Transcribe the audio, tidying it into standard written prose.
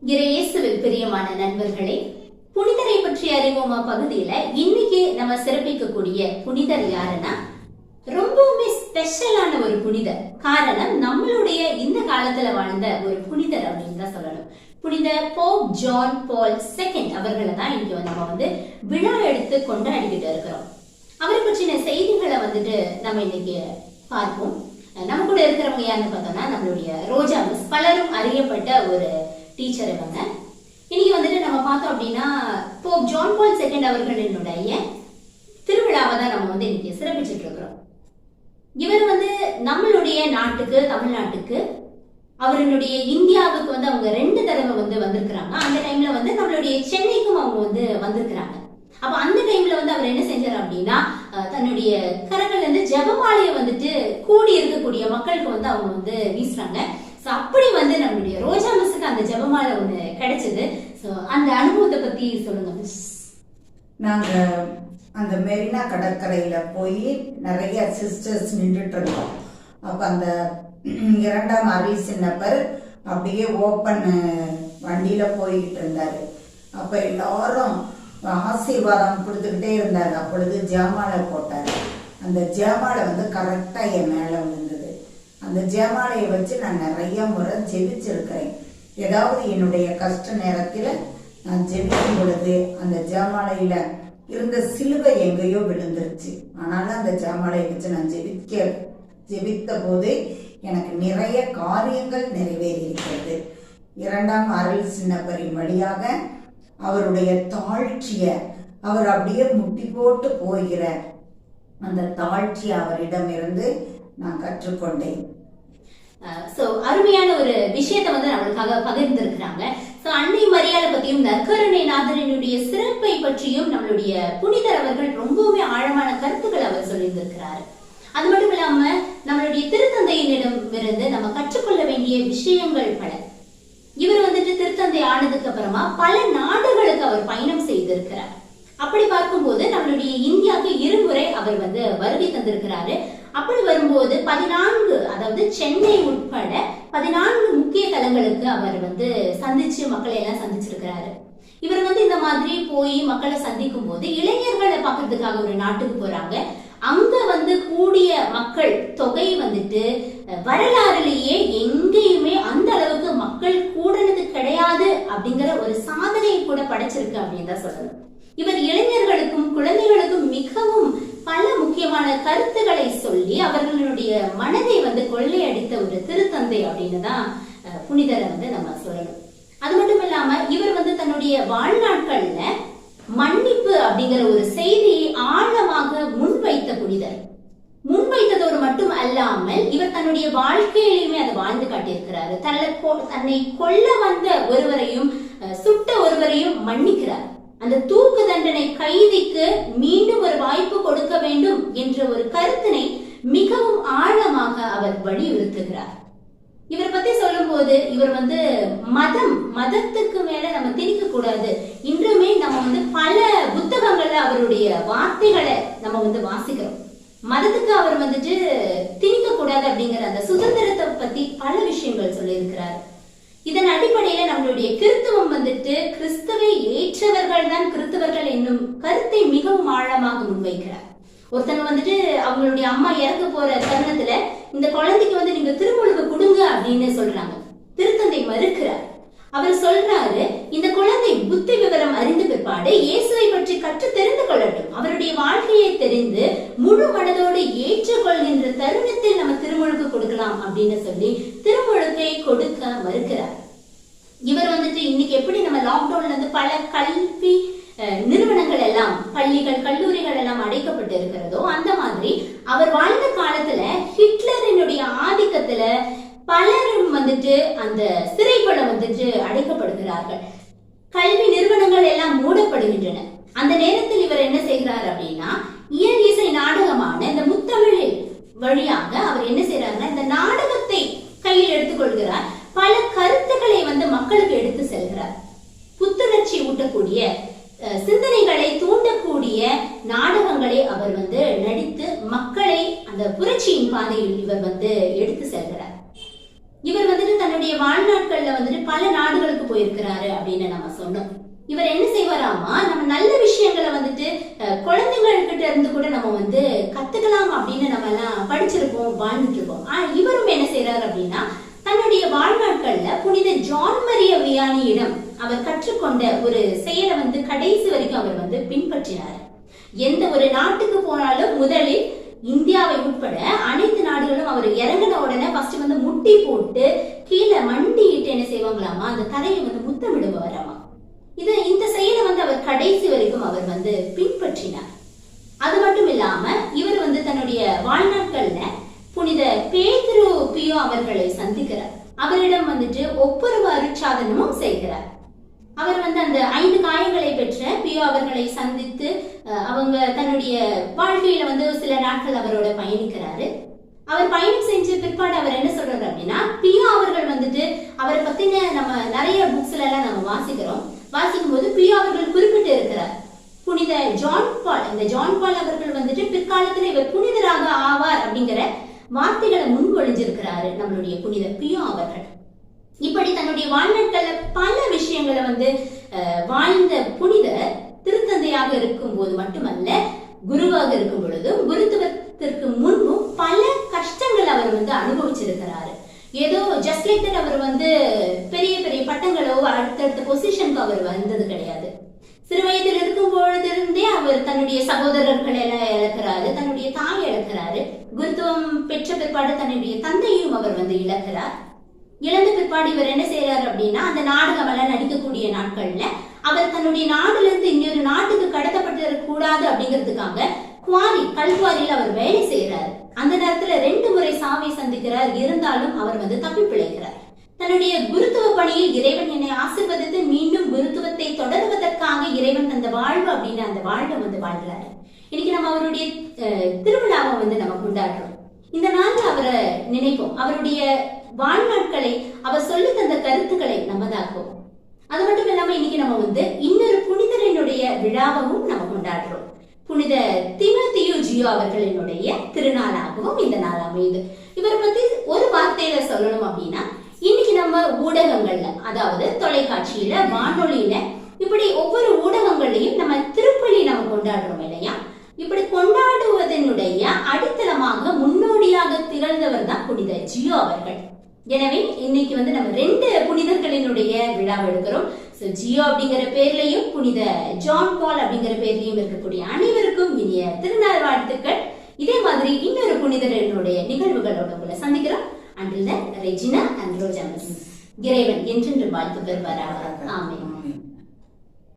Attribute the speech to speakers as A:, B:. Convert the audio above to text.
A: இயேசுவில் பிரியமான நண்பர்களே, புனிதரை பற்றி அறிவோமா பகுதியில இன்னைக்கு நம்ம சிறப்பிக்கக்கூடிய புனிதர் யாருன்னா ரொம்பவுமே ஸ்பெஷலான ஒரு புனிதர். காரணம், நம்மளுடைய இந்த காலத்துல வாழ்ந்த ஒரு புனிதர் அப்படின்னு தான் சொல்லணும். புனித போப் ஜான் பால் II அவர்களை தான் இன்னைக்கு நம்ம விழா எடுத்து கொண்டாடிக்கிட்டு இருக்கிறோம். அவரை பற்றின செய்திகளை நம்ம இன்னைக்கு பார்ப்போம். நம்ம கூட இருக்கிறவங்க யாருன்னு பார்த்தோம்னா நம்மளுடைய ரோஜா மிஸ், பலரும் அறியப்பட்ட ஒரு டீச்சர் இவங்க. இன்னைக்கு நம்ம பார்த்தோம் அப்படின்னா போப் ஜான் பால் II அவர்களினுடைய திருவிழாவை தான் நம்ம இன்னைக்கு சிறப்பிச்சுட்டு இருக்கிறோம். இவர் நம்மளுடைய நாட்டுக்கு, தமிழ்நாட்டுக்கு, அவர்களுடைய இந்தியாவுக்கு அவங்க 2 தடவை வந்திருக்கிறாங்க. அந்த டைம்ல நம்மளுடைய சென்னைக்கும் அவங்க வந்திருக்கிறாங்க. அப்ப அந்த டைம்ல அவர் என்ன செஞ்சார் அப்படின்னா, தன்னுடைய கரங்கள்ல இருந்து ஜெபமாலையை கூடி இருக்கக்கூடிய மக்களுக்கு அவங்க வீசுறாங்க. அப்படி நம்மளுடைய ரோஜா மிஸ்ஸுக்கு அந்த ஜெபமாலை ஒண்ணு கிடைச்சது. அந்த அனுபவத்தை பத்தி சொல்லுங்க மிஸ்.
B: நாங்க அந்த மெரினா கடற்கரையில போய் நிறைய சிஸ்டர்ஸ் நின்றுட்டு இருந்தோம். அப்ப அந்த 2ஆம் அரில் சின்னப்பர் அப்படியே ஓப்பன் வண்டியில போய்கிட்டு இருந்தாரு. அப்ப எல்லாரும் ஆசீர்வாதம் கொடுத்துக்கிட்டே இருந்தாரு. அப்பொழுது ஜெபமாலை போட்டாரு. அந்த ஜெபமாலை கரெக்டா என் மேல விழுந்தது. அந்த ஜெபமாலையை வச்சு நான் நிறைய முறை ஜெபிச்சிருக்கிறேன். ஏதாவது என்னுடைய கஷ்ட நேரத்துல நான் ஜெபிக்கும் பொழுது அந்த ஜெபமாலையில இருந்த சிலுவை எங்கேயோ விழுந்துருச்சு. ஆனாலும் அந்த ஜெபமாலையை வச்சு நான் ஜெபித்த போது எனக்கு நிறைய காரியங்கள் நிறைவேறி இருக்கிறது. 2ஆம் அரில் சின்னப்பரின் வழியாக அவருடைய தாழ்ச்சிய, அவர் அப்படியே முட்டி போட்டு போகிற அந்த தாழ்ச்சி அவரிடமிருந்து நான் கற்றுக்கொண்டேன்.
A: அருமையான ஒரு விஷயத்தை நம்மளுக்காக பகிர்ந்திருக்கிறாங்க. அன்னை மரியாதை பத்தியும் நற்கருணை நாதரினுடைய சிறப்பை பற்றியும் நம்மளுடைய புனிதர் அவர்கள் ரொம்பவுமே ஆழமான கருத்துக்கள் அவர் சொல்லியிருந்திருக்கிறாரு. அது மட்டும் இல்லாம நம்மளுடைய திருத்தந்தையினிடம் இருந்து நம்ம கற்றுக்கொள்ள வேண்டிய விஷயங்கள் பல. இவர் திருத்தந்தை ஆனதுக்கு அப்புறமா பல நாடுகளுக்கு அவர் பயணம் செய்திருக்கிறார். அப்படி பார்க்கும்போது நம்மளுடைய இந்தியாவுக்கு 2 முறை அவர் வருகை தந்திருக்கிறாரு. அப்படி வரும்போது 14, அதாவது சென்னை உட்பட 14 முக்கிய தலங்களுக்கு அவர் சந்திச்சு மக்களை எல்லாம் சந்திச்சிருக்கிறாரு. இவர் இந்த மாதிரி போய் மக்களை சந்திக்கும் போது இளைஞர்களை பார்க்கறதுக்காக ஒரு நாட்டுக்கு போறாங்க. அங்க கூடிய மக்கள் தொகை வரலாறுலேயே எங்கேயுமே அந்த அளவுக்கு மக்கள் கூடனது கிடையாது அப்படிங்கிற ஒரு சாதனையை கூட படைச்சிருக்கு அப்படின்னு தான் சொல்லணும். இவர் இளைஞர்களுக்கும் குழந்தைகளுக்கும் மிகவும் பல முக்கியமான கருத்துக்களை சொல்லி அவர்களுடைய மனதை கொள்ளையடித்த ஒரு திருத்தந்தை அப்படின்னு தான் புனிதரை நம்ம சொல்லணும். அது மட்டும் இல்லாம இவர் தன்னுடைய வாழ்நாட்கள்ல மன்னிப்பு அப்படிங்கிற ஒரு செய்தியை ஆழமாக முன்வைத்த புனிதர். முன்வைத்ததோடு மட்டும் அல்லாமல் இவர் தன்னுடைய வாழ்க்கையிலுமே அதை வாழ்ந்து காட்டியிருக்கிறாரு. தன்னை கொல்ல வந்த ஒருவரையும் சுட்ட ஒருவரையும் மன்னிக்கிறார். அந்த தூக்கு தண்டனை கைதிக்கு மீண்டும் ஒரு வாய்ப்பு கொடுக்க வேண்டும் என்ற ஒரு கருத்தினை மிகவும் ஆழமாக அவர் வலியுறுத்துகிறார். இவரை பத்தி சொல்லும் போது இவர் மதத்துக்கு மேல நம்ம திணிக்க கூடாது. இன்றுமே நம்ம பல புத்தகங்கள்ல அவருடைய வார்த்தைகளை நம்ம வாசிக்கிறோம். மதத்துக்கு அவர் திணிக்க கூடாது அப்படிங்கிற அந்த சுதந்திரத்தை பத்தி பல விஷயங்கள் சொல்லி இருக்கிறார். இதன் அடிப்படையில நம்மளுடைய கிறிஸ்துவம் கிறிஸ்துவை ஏற்றவர்கள் தான் கிறிஸ்தவர்கள் என்னும் கருத்தை மிகவும் ஆழமாக முன்வைக்கிறார். ஒருத்தங்க அவங்களுடைய அம்மா இறக்க போற தருணத்துல இந்த குழந்தைக்கு நீங்க திருமுழுக்கு கொடுங்க அப்படின்னு சொல்றாங்க. திருத்தந்தை மறுக்கிறார். அவர் சொல்றாரு, இந்த குழந்தை புத்தி விவரம் அறிந்த பிற்பாடு இயேசுவை பற்றி கற்று தெரிந்து கொள்ளட்டும். அவருடைய வாழ்க்கையை தெரிந்து முழு மனதோடு ஏற்றுக்கொள்கின்ற தருணத்தில் நம்ம திருமுழுக்கு கொடுக்கலாம் அப்படின்னு சொல்லி திருமுழுக்கை கொடுக்க மறுக்கிறார். இவர் இன்னைக்கு எப்படி நம்ம லாக்டவுன்ல பல கல்வி நிறுவனங்கள் எல்லாம், பள்ளிகள், கல்லூரிகள் எல்லாம் அடைக்கப்பட்டு இருக்கிறதோ அந்த மாதிரி அவர் வாழ்ந்த காலத்துல ஹிட்லரினுடைய ஆதிக்கத்துல பலரும் அந்த சிறைக்குள்ள அடைக்கப்படுகிறார்கள். கல்வி நிறுவனங்கள் எல்லாம் மூடப்படுகின்றன. அந்த நேரத்தில் இவர் என்ன செய்கிறார் அப்படின்னா, இயல் இசை நாடகமான இந்த முத்தமிழில் வழியாக அவர் என்ன செய்யறாருன்னா இந்த நாடகத்தை கையில் எடுத்துக்கொள்கிறார். பல கருத்துக்களை மக்களுக்கு எடுத்து செல்கிறார். புத்துணர்ச்சி ஊட்டக்கூடிய சிந்தனைகளை தூண்டக்கூடிய நாடகங்களை அவர் நடித்து மக்களை அந்த புரட்சியின் பாதையில் இவர் எடுத்து செல்கிறார். இவர் வந்துட்டு தன்னுடைய வாழ்நாட்கள்ல வந்துட்டு பல நாடுகளுக்கு போயிருக்கிறாரு அப்படின்னு நம்ம சொன்னோம். இவர் என்ன செய்வாராமா, நம்ம நல்ல விஷயங்களை வந்துட்டு குழந்தைகள் கிட்ட இருந்து கூட நம்ம வந்து கத்துக்கலாம் அப்படின்னு நம்ம எல்லாம் படிச்சிருப்போம், வாழ்ந்துட்டு இருப்போம். இவரும் என்ன செய்யறாரு அப்படின்னா, தன்னுடைய வாழ்நாட்கள்ல புனித ஜான் மரிய வியானியிடம் அவர் கற்றுக்கொண்ட ஒரு செயலை வந்து கடைசி வரைக்கும் அவர் வந்து பின்பற்றினார். எந்த ஒரு நாட்டுக்கு போனாலும் முதலில் இந்தியாவை உட்பட அனைத்து நாடுகளும் அவர் இறங்கின உடனே ஃபர்ஸ்ட் வந்து முட்டி போட்டு கீழே மண்டிட்டு என்ன செய்வாங்களாமா, அந்த தரையை வந்து முத்தமிடுவாராமா. இந்த செயலை வந்து அவர் கடைசி வரைக்கும் அவர் வந்து பின்பற்றினார். அது மட்டும் இல்லாம இவர் வந்து தன்னுடைய வாழ்நாட்கள்ல புனித பேதுரு பியோ அவர்களை சந்திக்கிறார். அவரிடம் வந்துட்டு ஒப்புரவு அருட்சாதனமும் செய்கிறார். அவர் வந்து அந்த 5 காயங்களை பெற்ற பியோ அவர்களை சந்தித்து அவங்க தன்னுடைய வாழ்க்கையில வந்து சில நாட்கள் அவரோட பயணிக்கிறாரு. அவர் பயணம் செஞ்ச பிற்பாடு அவர் என்ன சொல்றாரு அப்படின்னா, பியோ அவர்கள் வந்துட்டு அவரை பத்தின நம்ம நிறைய புக்ஸ்ல எல்லாம் நம்ம வாசிக்கும் போது பியோ அவர்கள் குறிப்பிட்டு இருக்கிறார், புனித ஜான் பால். இந்த ஜான் பால் அவர்கள் வந்துட்டு பிற்காலத்துல இவர் புனிதராக ஆவார் அப்படிங்கிற வார்த்தைகளை முன்மொழிஞ்சிருக்கிறாரு நம்மளுடைய புனித பியோ அவர்கள். இப்படி தன்னுடைய வாழ்நாட்கள்ல பல விஷயங்களை வந்து வாழ்ந்த புனித திருத்தந்தையாக இருக்கும் போது மட்டுமல்ல, குருவாக இருக்கும் பொழுதும் குருத்துவத்திற்கு முன்பும் பல கஷ்டங்கள் அவர் வந்து அனுபவிச்சிருக்கிறாரு. ஏதோ ஜஸ்ட் லைக் தட் அவர் வந்து பெரிய பெரிய பட்டங்களோ அடுத்தடுத்த பொசிஷனுக்கு அவர் வந்தது கிடையாது. சிறு வயதில் இருக்கும் பொழுதிருந்தே அவர் தன்னுடைய சகோதரர்களை எல்லாம் இழக்கிறாரு, தன்னுடைய தாய் இழக்கிறாரு. குருத்துவம் பெற்ற பிற்பாடு தன்னுடைய தந்தையும் அவர் வந்து இழக்கிறார். இழந்த பிற்பாடு இவர் என்ன செய்யறாரு அப்படின்னா, அந்த நாடகம் எல்லாம் நடிக்கக்கூடிய நாட்கள்ல அவர் தன்னுடைய நாடுல இருந்து இன்னொரு நாட்டுக்கு கடத்தப்பட்டு கூடாது அப்படிங்கிறதுக்காக கல்குவாரியில் அவர் வேலை செய்யறாரு. அந்த நேரத்துல 2 முறை சாவை சந்திக்கிறார். இருந்தாலும் அவர் வந்து தப்பி பிழைக்கிறார். தன்னுடைய குருத்துவ பணியில் இறைவன் என்னை ஆசீர்வதித்து மீண்டும் குருத்துவத்தை தொடர்வதற்காக இறைவன் தந்த வாழ்வு அப்படின்னு அந்த வாழ்வை வந்து வாழ்கிறாரு. இன்னைக்கு நம்ம அவருடைய திருவிழாவை வந்து நம்ம கொண்டாடுறோம். இந்த நாள்ல அவரை நினைப்போம், அவருடைய வாழ்நாட்களை அவர் சொல்லி தந்த கருத்துக்களை நம்மதாக்குவோம். அது மட்டும் இல்லாம இன்னைக்கு நம்ம வந்து இன்னொரு புனிதரினுடைய விழாவும் நம்ம கொண்டாடுறோம். புனித திமோத்தேயு ஜியோ அவர்களினுடைய திருநாளாகவும் இந்த நாள் அமையுது. இவரை பத்தி ஒரு வார்த்தையில சொல்லணும் அப்படின்னா, இன்னைக்கு நம்ம ஊடகங்கள்ல, அதாவது தொலைக்காட்சியில, வானொலியில, இப்படி ஒவ்வொரு ஊடகங்களையும் நம்ம திருப்பலி நம்ம கொண்டாடுறோம் இல்லையா? இப்படி கொண்டாடுவதனுடைய அடித்தளமாக முன்னோடியாக திகழ்ந்தவர் தான் புனித ஜியோ அவர்கள். எனவே இன்னைக்கு வந்து நம்ம 2 புனிதர்களினுடைய விழாவை எடுக்கிறோம். ஜியோ அப்படிங்கிற பேர்லயும் புனித ஜான் பால் அப்படிங்கிற பேர்லயும் இருக்கக்கூடிய அனைவருக்கும் இனிய திருநாள் வாழ்த்துக்கள். இதே மாதிரி இன்னொரு புனிதரினுடைய நிகழ்வுகளோட உங்களை சந்திக்கிறோம். Until then, Regina and Roja Miss. இறைவன் என்றென்று வாழ்த்து பெறுவாராக. ஆமென்.